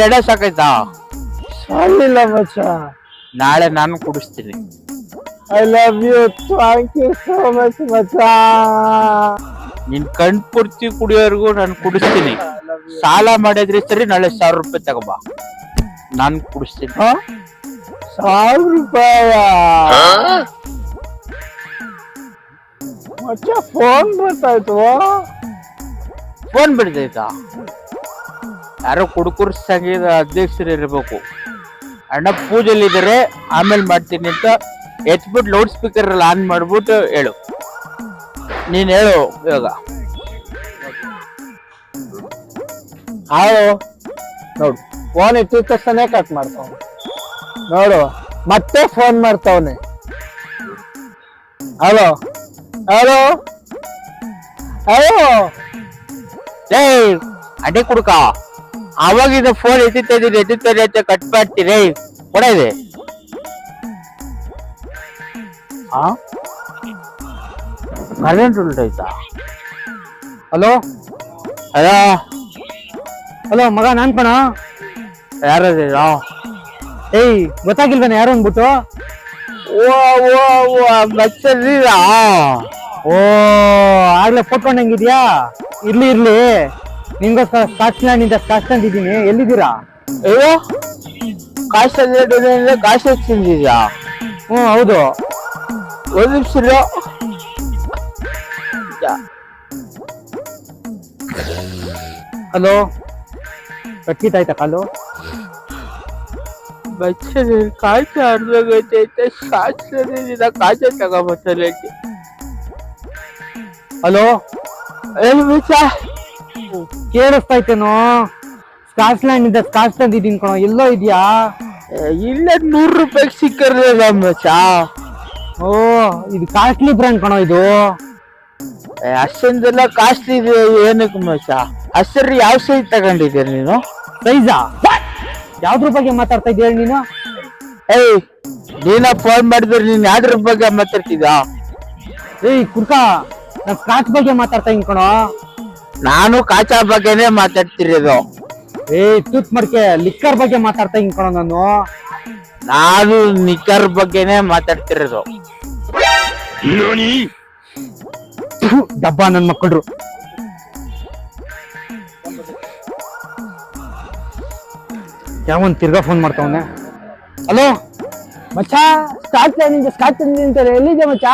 ಎರಡೇ ಸಾಕಾಯ್ತಾ? ಸಾಲಿಲ್ಲ ಮಚ್ಚ. ನಾಳೆ ನಾನು ಕುಡಿಸ್ತೀನಿ. I love you, thank you so much ಮಚ್ಚ. ನಿನ್ ಕಣ್ ಪೂರ್ತಿ ಕುಡಿಯೋರ್ಗು ನಾನು ಕುಡಿಸ್ತೀನಿ. ಸಾಲ ಮಾಡಿದ್ರಿ ಸರಿ, ನಾಳೆ 1000 ರೂಪಾಯಿ ತಗೋಬಾ, ನಾನು ಕುಡಿಸ್ತೀನಿ. 1000 ರೂಪಾಯ ಮಚ್ಚ? ಫೋನ್ ಬರ್ತಾಯ್ತು. ಫೋನ್ ಬಿಡ್ತೈತಾ? ಯಾರೋ ಕುಡುಕುರ್ ಸಂಘದ ಅಧ್ಯಕ್ಷರು ಇರ್ಬೇಕು. ಅಣ್ಣ ಪೂಜೆಲಿ ಇದಾರೆ, ಆಮೇಲೆ ಮಾಡ್ತೀನಿ ಅಂತ ಎತ್ಬಿಟ್ಟು ಲೌಡ್ ಸ್ಪೀಕರ್ ಅಲ್ಲಿ ಆನ್ ಮಾಡ್ಬಿಟ್ಟು ಹೇಳು. ನೀನ್ ಹೇಳು ಇವಾಗ. ನೋಡು, ಫೋನ್ ಇಟ್ಟಿದ ತಕ್ಷಣ ಕಟ್ ಮಾಡ್ತಾವ ನೋಡು, ಮತ್ತೆ ಫೋನ್ ಮಾಡ್ತಾವನೆ. Hello hello hello. ಏ ಅಡ್ಡೆ ಕುಡ್ಕ, ಅವಾಗಿಂದ ಫೋನ್ ಎತ್ತಿತ್ತಾ ಅಂತ ಕಟ್ ಮಾಡ್ತೀರಿ. ಕೊಡ ಇದೆ. ಕರೆಂಟ್ ಉಲ್ಟೈತಾ? ಹಲೋ ಅಯ್ಯೋ, ಹಲೋ ಮಗ, ನಾನ್ ಕಣ. ಯಾರು? ಏಯ್, ಗೊತ್ತಾಗಿಲ್ವೇನ ಯಾರು ಅಂದ್ಬಿಟ್ಟು? ಓ, ಆಗ್ಲೇ ಫೋಟೋ ಹೆಂಗಿದ್ಯಾ? ಇರ್ಲಿ ಇರ್ಲಿ, ನಿಂಗೋಸ್ಕರ ಸ್ಕಾಚ್ ನಿಂದ ಸ್ಕಾಚ್ ತಂದಿದ್ದೀನಿ. ಎಲ್ಲಿದ್ದೀರಾ? ಅಯ್ಯೋ, ಕಾಸು ತಿಂದಿದ್ಯಾ? ಹೌದು. ಒಂದು ನಿಮಿಷ. ಹಲೋ, ಕಟ್ಕಿತಾಯ್ತಾ ಕಾಲು? ಬಚ್ಚ ಕಾಚು ಅರ್ಧೋಗೈತೆ. ಕಾಚೆ ತಗೋಬತ್ತಲ್ಲ. ಹಲೋ, ಬಚ್ಚ ಕೇಳಿಸ್ತೈತೇನೋ? ಸ್ಕಾಚ್ಲ್ಯಾಂಡ್ ಇಂದ ಸ್ಕಾಚ್ ತಂದಿದ್ದೀನಿ ಕಣೋ. ಎಲ್ಲೋ ಇದೆಯಾ? ಇಲ್ಲ, 100 ರೂಪಾಯಿಗೆ ಸಿಕ್ಕರ್ಲಿಲ್ಲ ಮಚ್ಚ. ಓ, ಇದು ಕಾಸ್ಟ್ಲಿ ಬ್ರ್ಯಾಂಡ್ ಕಣೋ ಇದು. ಅಷ್ಟೊಂದೆಲ್ಲ ಕಾಸ್ಟ್ಲಿ ಇದೆ ಏನಕ್ಕೆ ಮಚ್ಚ? ಅಷ್ಟರಿ ಯಾವ ಸೈಜ್ ತಗೊಂಡಿದ್ದೀಯ ನೀನು? ಸೈಜಾ? ಯಾವ್ದ್ರ ಬಗ್ಗೆ ಮಾತಾಡ್ತಾ ಇದ್ದೀಯ ನೀನು? ಏಯ್, ನೀನ ಫೋನ್ ಮಾಡಿದ್ರೆ ನೀನ್ ಯಾವ್ದ್ರ ಬಗ್ಗೆ ಮಾತಾಡ್ತಿದ್ದ? ಏಯ್ ಕುಡ್ಕ, ನಾನ್ ಸ್ಕಾಚ್ ಬಗ್ಗೆ ಮಾತಾಡ್ತಾ ಇದ್ದೀನಿ ಕಣೋ. ನಾನು ಕಾಚಾ ಬಗ್ಗೆನೇ ಮಾತಾಡ್ತಿರೋದು. ಏಯ್ ತೂತ್ ಮಡ್ಕೆ, ಲಿಕ್ಕರ್ ಬಗ್ಗೆ ಮಾತಾಡ್ತಾ ಇದ್ದೀನಿ ಕಣೋ ನಾನು. ನಾನು ನಿಕ್ಕರ್ ಬಗ್ಗೆನೇ ಮಾತಾಡ್ತಿರೋದು. ಡಬ್ಬ ನನ್ ಮಕ್ಕಳು. ಯಾವನ್ ತಿರ್ಗಾ ಫೋನ್ ಮಾಡ್ತಾವನೆ. ಹಲೋ ಮಚ್ಚ, ಸ್ಕಾಚ್ ನಿಂದ ಸ್ಕಾಚ್ ತಂದಿದ್ದಾರೆ. ಎಲ್ಲಿದೆ ಮಚ್ಚ?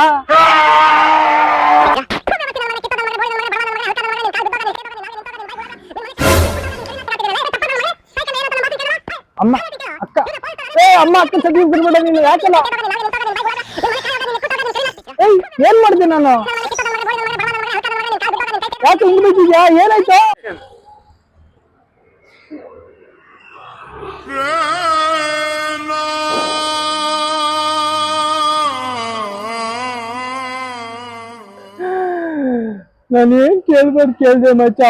ಅಮ್ಮ, ಅಕ್ಕ. ಅಮ್ಮ, ಅಕ್ಕ ಸದ್ಯ ಬಿಡ್ಬೇಡ ನೀನು. ಯಾಕಲ್ಲ? ಏಯ್, ಏನ್ ಮಾಡಿದೆ ನಾನು? ಯಾಕೆ ಹಿಂಗ್ ಬಿಟ್ಟಿದ್ಯಾ? ಏನಾಯ್ತು? ನಾನೇನ್ ಕೇಳ್ದೆ ಮಚ್ಚ.